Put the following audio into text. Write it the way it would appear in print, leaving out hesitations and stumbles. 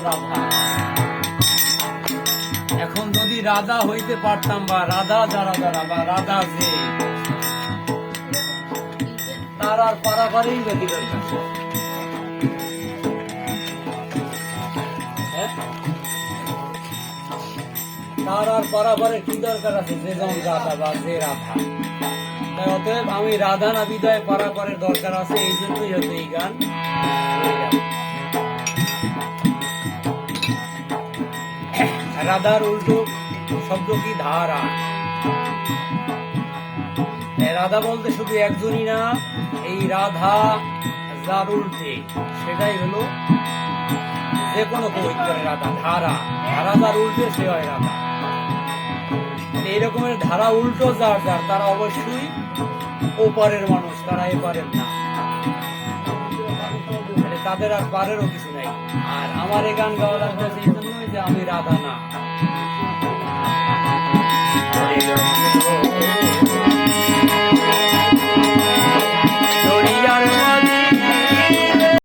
রাধা। এখন যদি রাধা হইতে পারতাম, বা রাধা যারা যারা, বা রাধা যে, তার আর পারাপারেই বা কি দরকার? তার আর পারাপারের কি দরকার আছে? যে জন রাধা বা যে রাধা। তাই অতএব আমি রাধা না বিদায় পারাপারের দরকার আছে, এই জন্যই হয়তো এই গান। রাধার উল্টো শব্দ কি? ধারা। রাধা বলতে শুধু একজনই না, এই রাধা যার উল্টে সেটাই হলো যে কোনো পবিত্রের রাধা। ধারা, ধারা যার উল্টে সে হয় রাধা। এই রকমের ধারা উল্টো যার যার, তারা অবশ্যই ওপারের মানুষ, তারা এপারের না। তাদের আর পারেরও কিছু নাই। আর আমার এই গান গাওয়া লাগবে এই জন্যই যে আমি রাধা না।